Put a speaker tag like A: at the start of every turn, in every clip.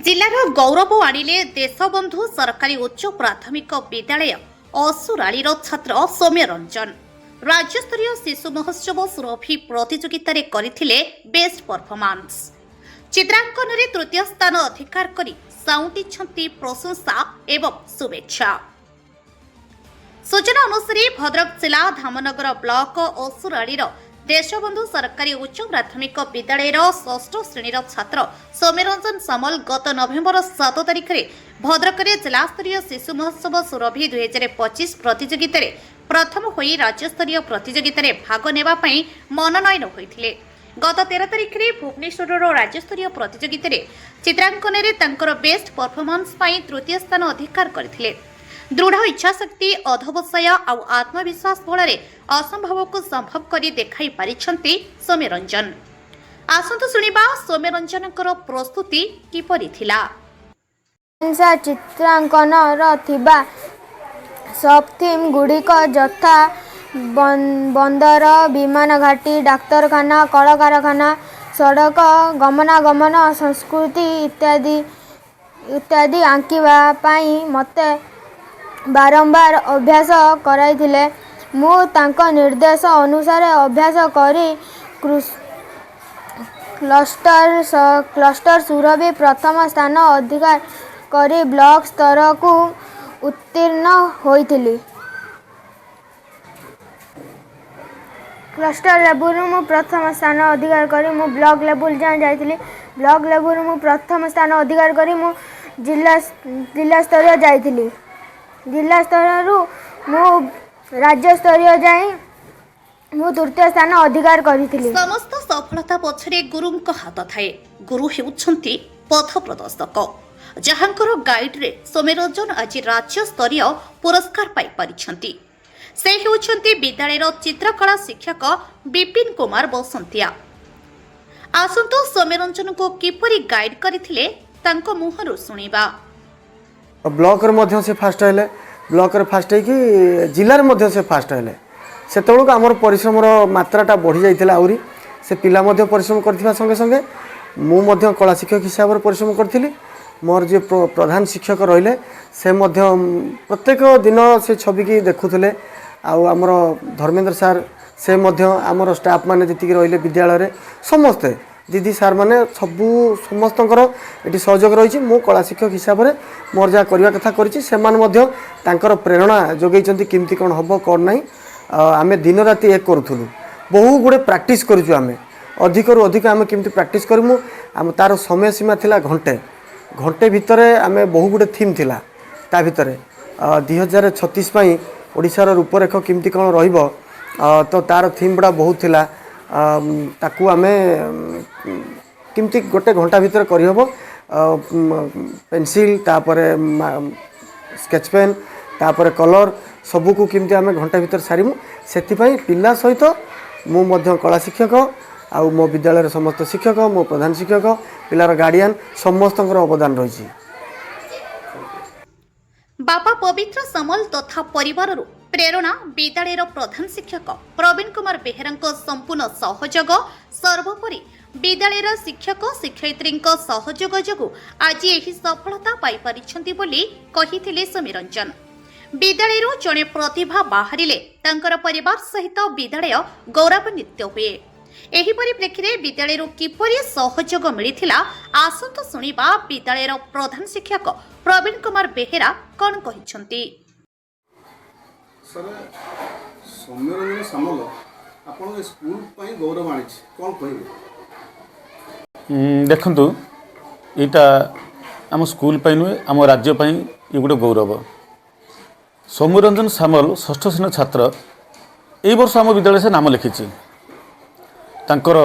A: जिलार गौरव आणिले देशबंधु सरकारी उच्च प्राथमिक विद्यालय असुरालीर छात्र सौम्य रंजन राज्यस्तरीय शिशु महोत्सव सुरभि प्रतियोगितारे करिथिले बेस्ट परफॉर्मेंस। चित्रांकन रे तृतीय स्थान अधिकार करी साउंटिछंती प्रशंसा एवं शुभेच्छा। सूचना अनुसार भद्रक जिला धामनगर ब्लॉक असुरालीर देशबंधु सरकारी उच्च प्राथमिक विद्यालय षष्ठ श्रेणीर छात्र सौम्यरंजन सामल गत नवेम्बर 7 तारिख में भद्रक जिलास्तरीय शिशु महोत्सव सुरभि 2025 प्रतियोगिता प्रथम होई राज्यस्तरीय प्रतियोगिता भाग नेबा पई मनोनयन होइथिले। गत 13 तारिख में भुवनेश्वर राज्यस्तरीय प्रतियोगिता चित्रांकन रे तांकर बेस्ट परफॉर्मेंस पई तृतीय स्थान अधिकार करथिले। दृढ़ इच्छाशक्ति अधवसाय आउ आत्मविश्वास बल असंभव को संभव करी देखाई पारिछंती सौम्यरंजन। आसंतु सुनिबा सौम्यरंजन प्रस्तुति किपरि थिला।
B: चित्रांकन थिबा सब थीम गुड़िक यथा बंदर विमान घाटी डाक्तरखाना कलकारखाना सड़क गमनागमन संस्कृति इत्यादि इत्यादि आंकिबा पाई मते बारंबार अभ्यास कराइथिले। मु तांको निर्देश अनुसार अभ्यास करी क्लस्टर सुरभि प्रथम स्थान अधिकार करी ब्लॉक स्तर को उत्तीर्ण होइथिली। क्लस्टर लेवल मु प्रथम स्थान अधिकार करी मु ब्लॉक लेवल जाइथिली। ब्लॉक लेवल मु प्रथम स्थान अधिकार करी मु जिला स्तर जाइथिली। जिला स्तर मु राज्य स्तरीय जाई मु तृतीय स्थान अधिकार करिथिली।
A: समस्त सफलता पछरे गुरुंक हाथ थाए। गुरु हेउछंती पथ प्रदर्शक जहांकर गाइड रे सौम्यरंजन आज राज्य स्तरीय पुरस्कार पाई परिछंती। से हेउछंती विद्यालयर चित्रकला शिक्षक विपिन कुमार बसंतिया। आसंतु सौम्यरंजन को किपरि गाइड करिथिले तांको मुहरु सुनिबा।
C: ब्लॉक रे से फास्ट हेले ब्लॉक रे फास्ट है कि जिले में से फास्ट हेले से आमर परिश्रम मात्राटा बढ़ी जाइथिला। आउरी से पिला परिश्रम करथिबा संगे संगे मु कला शिक्षक हिसाब से परिश्रम करथिली। मोर जे प्रधान शिक्षक रहिले से प्रत्येक दिन से छवि की देखुले। आमर धर्मेंद्र सार से आमर स्टाफ माने जति रहिले विद्यालय रे समस्ते दीदी सार माने सबू समस्त ये सहयोग रही। मो कला शिक्षक हिसाब से मोर जहाँ करवा कथा कर प्रेरणा जोगई केमती कौन हम कौन ना आम दिन राति एक करूँ बहु गुड़े प्राक्ट करें अधिक रु अधिक आम केमती प्राक्ट करूँ आम तार समय सीमा थिला घंटे घंटे भितर आम बहु गुड़े थीम थिला ता भितर 2036 ओडिशार रूपरेख केमती कौन रहिबो तो तार थीम गुड़ा बहुत थिला। ताकू आमे किमती गोटे घंटा भीतर करहब पेंसिल तापरे स्केच पेन तापरे कलर सबू को किमती आमे घंटा भीतर सारिमु। सेतिपई पिला सहित मु मध्य कला शिक्षक आउ मो विद्यालय समस्त शिक्षक मो प्रधान शिक्षक पिलार गार्डियन समस्त अवदान रही।
A: बापा पवित्र समल तथा परिवार प्रेरणा विद्यालयर प्रधान शिक्षक प्रवीण कुमार बेहेरा संपूर्ण सहयोग सर्वोपरि विद्यालयर शिक्षक शिक्षयित्री सहयोग जोगु आज यही सफलता पाई परिछंती बोली कहिथिले सौम्यरंजन। विद्यालय जड़े प्रतिभा बाहरिले तांकर परिवार सहित विद्यालय गौरवान्वित हुए। एही परिप्रेक्षी विद्यालय किपरि सहयोग मिलिथिला आसंतु सुनिबा विद्यालयर प्रधान शिक्षक प्रवीण कुमार बेहेरा कौन कहिछंती।
D: सर सौम्यरंजन सामल आपण स्कूल पई गौरव आनी कौन कहबे।
E: देखंतु एटा आम स्कूल पई नुहे आम राज्य पई ये गोटे गौरव। सौम्यरंजन सामल षष्ठ श्रेणी छात्र ए वर्ष आम विद्यालय से नाम लिखिछि। तांकर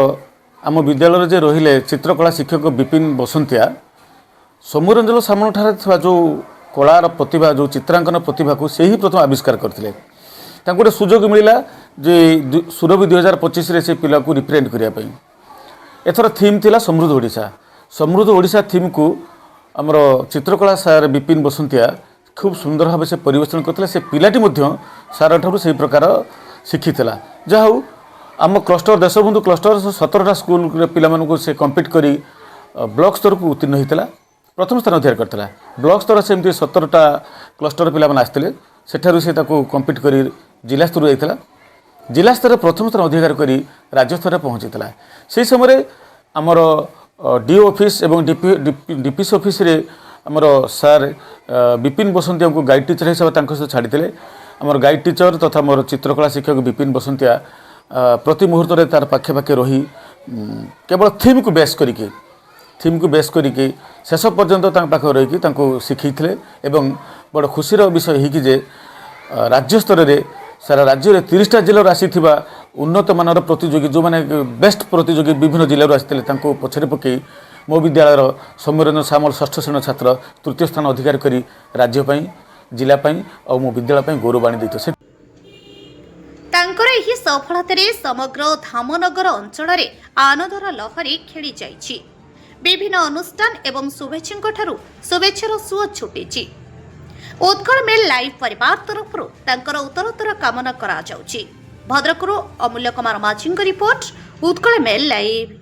E: आम विद्यालय जे रहिले चित्रकला शिक्षक विपिन बसंतिया सौम्यरंजन सामल ठारे थिबा जो कलार प्रतिभा जो चित्रांकन प्रतिभा को से ही प्रथम आविष्कार करते गोटे सुजोग मिलला जे सुरभि 2025 से पिला को रिप्रेजेंट करने। एथर थीम थिला समृद्ध ओडिशा। समृद्ध ओडिशा थीम को आमर चित्रकला सार विपिन बसंतिया खूब सुंदर भाव से परिवेशन करते। से पिलाटी सार ठार से प्रकार शिखी जहा आम क्लस्टर देशबंधु क्लस्टर 17टा स्कूल पिला से कम्पीट करी ब्लॉक स्तर को उत्तीर्ण होता। प्रथम स्थान अधिकार करता ब्लॉक स्तर से 17टा क्लस्टर पिला आसते सेठारु से कम्पिट कर जिला स्तर जाता जिला स्तर प्रथम स्थान अधिकार कर राज्य स्तर पहुँची से समय आमर डी ऑफिस एवं डीपीसी ऑफिस रे आमर सार विपिन बसंतिया को गाइड टीचर हिसाब से सहित छाड़ी आमर गाइड टीचर तथा मोर चित्रकला शिक्षक विपिन बसंतिया प्रति मुहूर्त में तार पाखे पाखे रही केवल थीम को बेस करके शेष पर्यंत पाखे रही शिखई एवं बड़ खुशीर विषय है कि राज्य स्तर में सारा राज्य में 30टा जिलूर आसीथिबा उन्नत मानर प्रतियोगी जो मैंने बेस्ट प्रतियोगी विभिन्न जिलूर आसते पछरे पकई मो विद्यालय सौम्यरंजन सामल 6ठ श्रेणी छात्र तृतीय स्थान अधिकार कर राज्य जिलापाई और मो विद्यालय गौरवाणी देते
A: ତାଙ୍କର ଏହି ସଫଳତାରେ ସମଗ୍ର ଧାମନଗର ଅଞ୍ଚଳରେ ଆନନ୍ଦର ଲହରୀ ଖେଳି ଯାଇଛି। ବିଭିନ୍ନ ଅନୁଷ୍ଠାନ ଏବଂ ଶୁଭେଚ୍ଛାଙ୍କଠାରୁ ଶୁଭେଚ୍ଛାର ସୁଅ ଛୁଟିଛି। ଉତ୍କଳ ମେଲ୍ ଲାଇଭ୍ ପରିବାର ତରଫରୁ ତାଙ୍କର ଉତ୍ତରୋତ୍ତର କାମନା କରାଯାଉଛି। ଭଦ୍ରକରୁ ଅମୂଲ୍ୟ କୁମାର ମାଝୀଙ୍କ ରିପୋର୍ଟ, ଉତ୍କଳ ମେଲ୍ ଲାଇଭ୍।